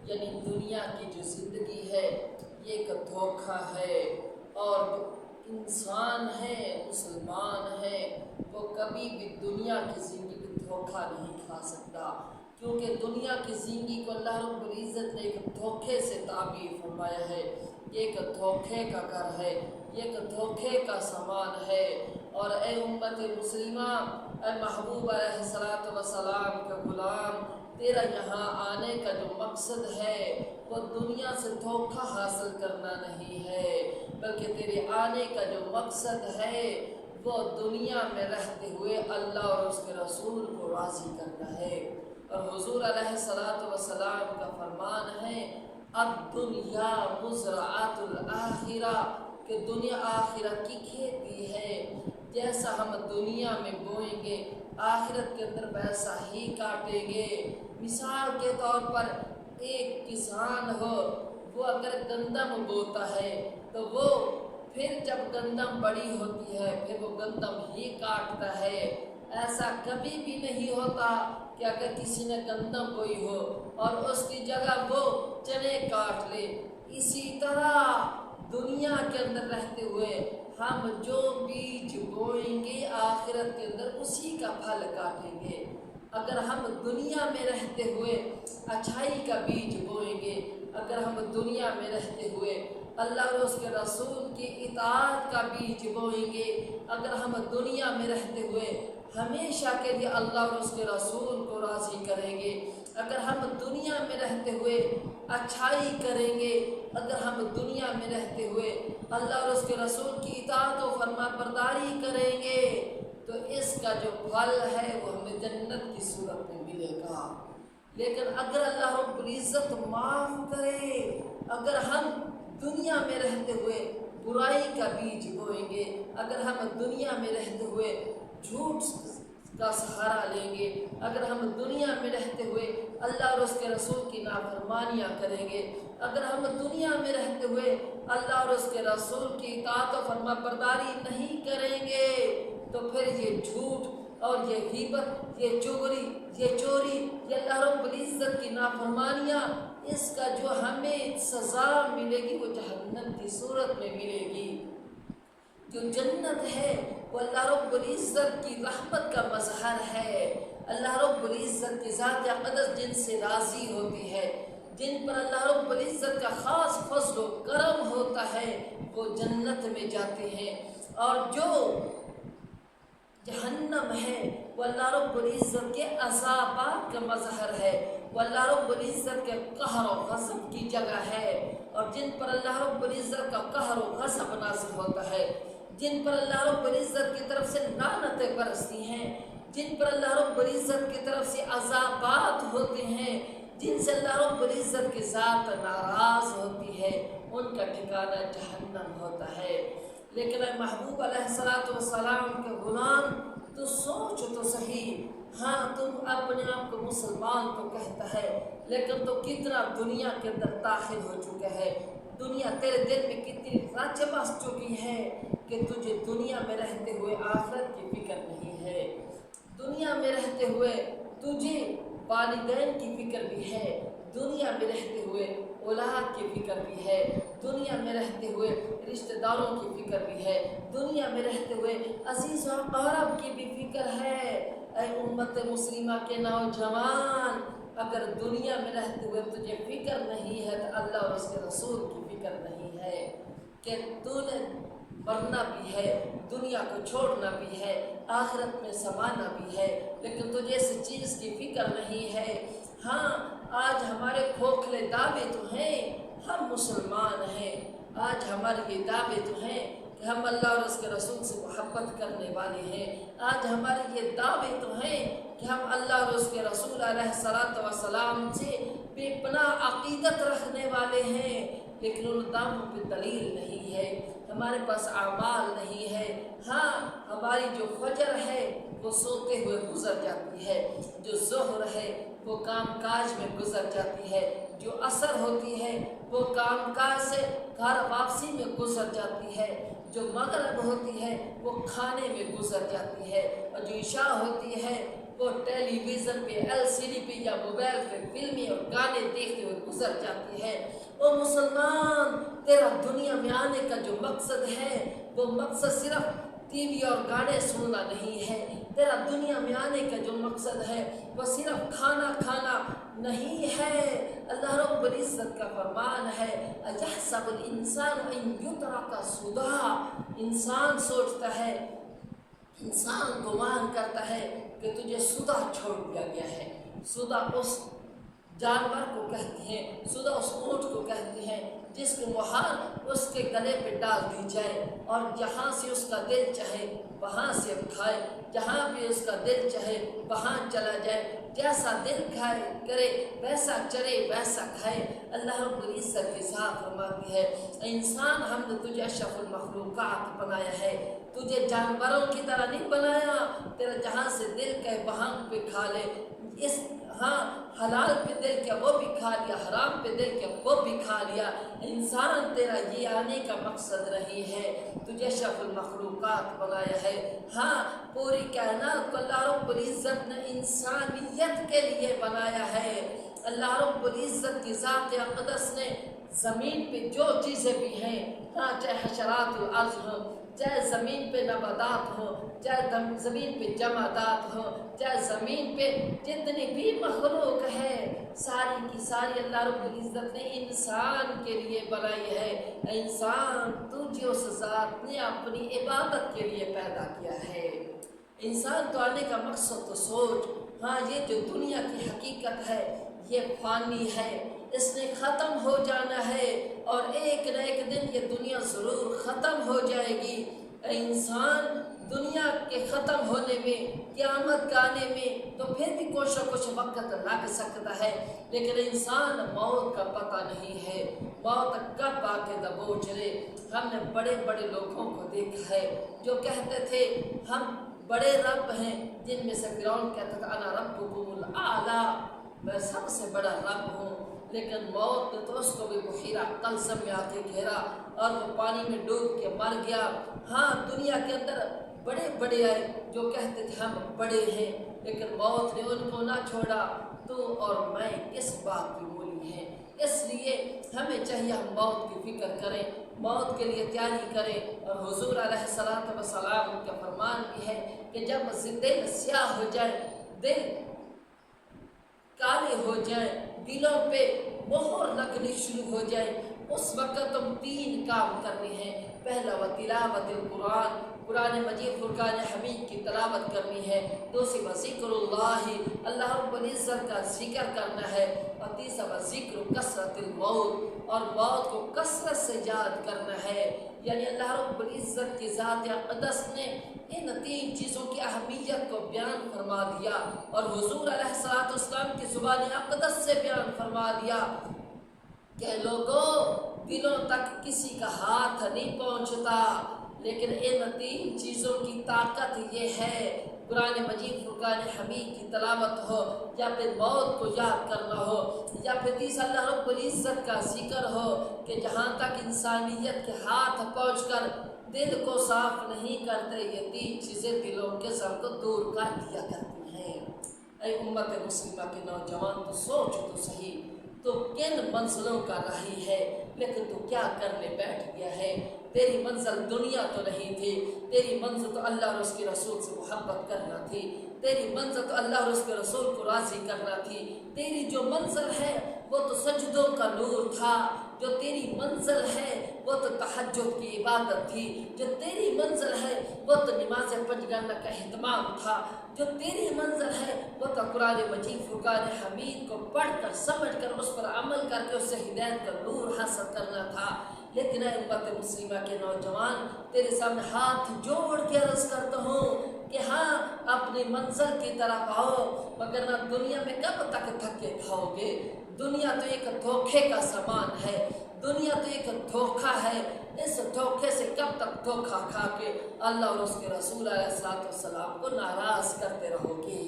یعنی دنیا کی جو زندگی ہے یہ ایک دھوکہ ہے، اور انسان ہے، مسلمان ہے، وہ کبھی بھی دنیا کی زندگی کو دھوکہ نہیں کھا سکتا، کیونکہ دنیا کی زندگی کو اللہ رب العزت نے ایک دھوکے سے تعبیر فرمایا ہے۔ یہ ایک دھوکے کا گھر ہے، یہ ایک دھوکے کا سامان ہے۔ اور اے امت مسلمہ، اے محبوب علیہ الصلوۃ والسلام کا غلام، تیرا یہاں آنے کا جو مقصد ہے وہ دنیا سے دھوکہ حاصل کرنا نہیں ہے، بلکہ تیرے آنے کا جو مقصد ہے وہ دنیا میں رہتے ہوئے اللہ اور اس کے رسول کو راضی کرنا ہے۔ اور حضور علیہ الصلوۃ والسلام کا فرمان ہے، الدنیا مزرعۃ الآخرہ، کہ دنیا آخرت کی کھیتی ہے، جیسا ہم دنیا میں بوئیں گے آخرت کے اندر ویسا ہی کاٹیں گے۔ مثال کے طور پر ایک کسان ہو، وہ اگر گندم بوتا ہے تو وہ پھر جب گندم بڑی ہوتی ہے پھر وہ گندم ہی کاٹتا ہے۔ ایسا کبھی بھی نہیں ہوتا کہ اگر کسی نے گندم بوئی ہو اور اس کی جگہ وہ چنے کاٹ لے۔ اسی طرح دنیا کے اندر رہتے ہوئے ہم جو بیج بوئیں گے آخرت کے اندر اسی کا پھل کاٹیں گے۔ اگر ہم دنیا میں رہتے ہوئے اچھائی کا بیج بوئیں گے، اگر ہم دنیا میں رہتے ہوئے اللہ اور اس کے رسول کی اطاعت کا بیج بوئیں گے، اگر ہم دنیا میں رہتے ہوئے ہمیشہ کے لیے اللہ اور اس کے رسول کو راضی کریں گے، اگر ہم دنیا میں رہتے ہوئے اچھائی کریں گے، اگر ہم دنیا میں رہتے ہوئے اللہ اور اس کے رسول کی اطاعت و فرما برداری کریں گے، تو اس کا جو پھل ہے وہ ہمیں جنت کی صورت میں ملے گا۔ لیکن اگر اللہ رب العزت معاف کرے، اگر ہم دنیا میں رہتے ہوئے برائی کا بیج بوئیں گے، اگر ہم دنیا میں رہتے ہوئے جھوٹ کا سہارا لیں گے، اگر ہم دنیا میں رہتے ہوئے اللہ اور اس کے رسول کی نافرمانیاں کریں گے، اگر ہم دنیا میں رہتے ہوئے اللہ اور اس کے رسول کی اطاعت و فرما برداری نہیں کریں گے، تو پھر یہ جھوٹ اور یہ غیبت، یہ چغلی، یہ چوری، یہ اللہ رب العزت کی نافرمانیاں، اس کا جو ہمیں سزا ملے گی وہ جہنم کی صورت میں ملے گی۔ جو جنت ہے وہ اللہ رب العزت کی رحمت کا مظہر ہے، اللہ رب العزت کی ذات اقدس جن سے راضی ہوتی ہے، جن پر اللہ رب العزت کا خاص فضل و کرم ہوتا ہے، وہ جنت میں جاتے ہیں۔ اور جو جہنم ہے وہ اللہ رب العزت کے عذابات کا مظہر ہے، وہ اللہ رب العزت کے قہر و غضب کی جگہ ہے، اور جن پر اللہ رب العزت کا قہر و غضب نازل ہوتا ہے، جن پر اللہ رب العزت کی طرف سے لعنتیں برستی ہیں، جن پر اللہ رب العزت کی طرف سے عذابات ہوتے ہیں، جن سے اللہ رب العزت کی ذات ناراض ہوتی ہے، ان کا ٹھکانہ جہنم ہوتا ہے۔ لیکن اے محبوب علیہ الصلوۃ والسلام کے غلام، تو سوچ تو صحیح، ہاں تم اپنے آپ کو مسلمان تو کہتا ہے، لیکن تو کتنا دنیا کے اندر داخل ہو چکا ہے، دنیا تیرے دل میں کتنی رچ بس چکی ہے کہ تجھے دنیا میں رہتے ہوئے آخرت کی فکر نہیں ہے، دنیا میں رہتے ہوئے تجھے والدین کی فکر بھی ہے، دنیا میں رہتے ہوئے اولاد کی فکر بھی ہے، دنیا میں رہتے ہوئے رشتہ داروں کی فکر بھی ہے، دنیا میں رہتے ہوئے عزیز و اقارب کی بھی فکر ہے۔ اے امت مسلمہ کے نوجوان، اگر دنیا میں رہتے ہوئے تجھے فکر نہیں ہے تو اللہ اور اس کے رسول کی فکر نہیں ہے کہ تو نے مرنا بھی ہے، دنیا کو چھوڑنا بھی ہے، آخرت میں سمانا بھی ہے، لیکن تجھے اس چیز کی فکر نہیں ہے۔ ہاں آج ہمارے کھوکھلے دعوے تو ہیں ہم مسلمان ہیں، آج ہمارے یہ دعوے تو ہیں کہ ہم اللہ اور اس کے رسول سے محبت کرنے والے ہیں، آج ہمارے یہ دعوے تو ہیں کہ ہم اللہ اور اس کے رسول علیہ الصلوۃ والسلام سے بے پناہ عقیدت رکھنے والے ہیں، لیکن ان دعووں پہ دلیل نہیں ہے، ہمارے پاس اعمال نہیں ہے۔ ہاں ہماری جو فجر ہے وہ سوتے ہوئے گزر جاتی ہے، جو ظہر ہے وہ کام کاج میں گزر جاتی ہے، جو عصر ہوتی ہے وہ کام کاج سے گھر واپسی میں گزر جاتی ہے، جو مغرب ہوتی ہے وہ کھانے میں گزر جاتی ہے، اور جو عشاء ہوتی ہے وہ ٹیلی ویژن پہ LCD پہ یا موبائل پہ فلمیں اور گانے دیکھتے ہوئے گزر جاتی ہے۔ او مسلمان، تیرا دنیا میں آنے کا جو مقصد ہے وہ مقصد صرف ٹی وی اور گانے سننا نہیں ہے۔ تیرا دنیا میں آنے کا جو مقصد ہے وہ صرف کھانا کھانا نہیں ہے۔ اللہ رب العزت کا فرمان ہے اَيَحْسَبُ الْإِنسَانُ أَن يُتْرَكَ سُدًى، انسان سوچتا ہے، انسان گمان کرتا ہے کہ تجھے سدھا چھوڑ دیا گیا ہے۔ سدھا اس جانور کو کہتے ہیں، سدھا اس اونٹ کو کہتے ہیں جس کو مہار اس کے گلے پہ ڈال دی جائے اور جہاں سے اس کا دل چاہے وہاں سے کھائے، جہاں بھی اس کا دل چاہے وہاں چلا جائے، جیسا دل کھائے کرے ویسا چرے ویسا کھائے۔ اللہ رب العزت کے ساتھ فرماتی ہے انسان ہم نے تجھے اشرف المخلوقات بنایا ہے، تجھے جانوروں کی طرح نہیں بنایا۔ تیرا جہاں سے دل کہے وہاں پہ کھا لے، اس ہاں حلال پہ دل کیا وہ بھی کھا لیا، حرام پہ دل کیا وہ بھی کھا لیا۔ انسان تیرا یہ آنے کا مقصد نہیں ہے، تجھے اشرف المخلوقات بنایا ہے۔ ہاں پوری کائنات کو اللہ رب العزت نے انسانیت کے لیے بنایا ہے۔ اللہ رب العزت کی ذات اقدس نے زمین پہ جو چیزیں بھی ہیں، ہاں چاہے حشرات الارض ہوں، چاہے زمین پہ نباتات ہوں، چاہے زمین پہ جمادات ہوں، چاہے زمین پہ جتنی بھی مخلوق ہے، ساری کی ساری اللہ رب العزت نے انسان کے لیے بنائی ہے۔ انسان تجھے اس ذات نے اپنی عبادت کے لیے پیدا کیا ہے۔ انسان تو آنے کا مقصد تو سوچ، ہاں یہ جو دنیا کی حقیقت ہے یہ فانی ہے، اس نے ختم ہو جانا ہے اور ایک نہ ایک دن یہ دنیا ضرور ختم ہو جائے گی۔ انسان دنیا کے ختم ہونے میں، قیامت کا آنے میں تو پھر بھی کچھ وقت لگ سکتا ہے، لیکن انسان موت کا پتہ نہیں ہے، موت کب آ کے دبوچ لے۔ ہم نے بڑے بڑے لوگوں کو دیکھا ہے جو کہتے تھے ہم بڑے رب ہیں، جن میں سے فرعون کہتا تھا انا ربکم الاعلی، میں سب سے بڑا رب ہوں، لیکن موت نے تو اس کو بھی بحیرہ قلزم میں آ کے گھیرا اور وہ پانی میں ڈوب کے مر گیا۔ ہاں دنیا کے اندر بڑے بڑے آئے جو کہتے تھے ہم بڑے ہیں، لیکن موت نے ان کو نہ چھوڑا۔ تو اور میں کس بات کی بولی ہے، اس لیے ہمیں چاہیے ہم موت کی فکر کریں، موت کے لیے تیاری کریں۔ اور حضور علیہ الصلوۃ والسلام کا فرمان بھی ہے کہ جب دل سیاہ ہو جائے، دل کالے ہو جائیں، دلوں پہ مہر لگنی شروع ہو جائے، اس وقت تم 3 کام کرنے ہیں۔ پہلا وہ تلاوت القرآن، قرآن مجید فرقان حمید کی تلاوت کرنی ہے۔ دوسری وہ ذکر اللہ رب العزت کا ذکر کرنا ہے۔ اور تیسرا وہ ذکر کثرت الموت، اور موت کو کثرت سے یاد کرنا ہے۔ یعنی اللہ رب العزت کی ذات اقدس نے ان 3 چیزوں کی اہمیت کو بیان فرما دیا اور حضور علیہ الصلوۃ والسلام کی زبان اقدس سے بیان فرما دیا کہ لوگوں دلوں تک کسی کا ہاتھ نہیں پہنچتا، لیکن ان 3 چیزوں کی طاقت یہ ہے، قرآن مجید فرقان حمید کی تلاوت ہو، یا پھر موت کو یاد کرنا ہو، یا پھر تیسرا اللہ رب العزت کا ذکر ہو کہ جہاں تک انسانیت کے ہاتھ پہنچ کر دل کو صاف نہیں کرتے، یہ 3 چیزیں دلوں کے سر کو دور کر دیا کرتی ہیں۔ اے امت مسلمہ کے نوجوان، تو سوچ تو صحیح، تو کن منزلوں کا راہی ہے، لیکن تو کیا کرنے بیٹھ گیا ہے؟ تیری منزل دنیا تو نہیں تھی، تیری منزل تو اللہ اور اس کے رسول سے محبت کرنا تھی، تیری منزل تو اللہ اور اس کے رسول کو راضی کرنا تھی۔ تیری جو منزل ہے وہ تو سجدوں کا نور تھا، جو تیری منزل ہے وہ تو تہجد کی عبادت تھی، جو تیری منزل ہے وہ تو نماز 5 گھنٹہ کا اہتمام تھا، جو تیری منزل ہے وہ تو قرآن مجید فرقان حمید کو پڑھ کر سمجھ کر اس پر عمل کر کے اس سے ہدایت کا نور حاصل کرنا تھا۔ لیکن اے امت مسلمہ کے نوجوان، تیرے سامنے ہاتھ جوڑ کے عرض کرتا ہوں کہ ہاں اپنی منزل کی طرف آؤ، مگر نہ دنیا میں کب تک تھکے کھاؤ گے؟ دنیا تو ایک دھوکے کا سامان ہے، دنیا تو ایک دھوکہ ہے، اس دھوکے سے کب تک دھوکہ کھا کے اللہ اور اس کے رسول علیہ الصلوۃ والسلام کو ناراض کرتے رہو گے؟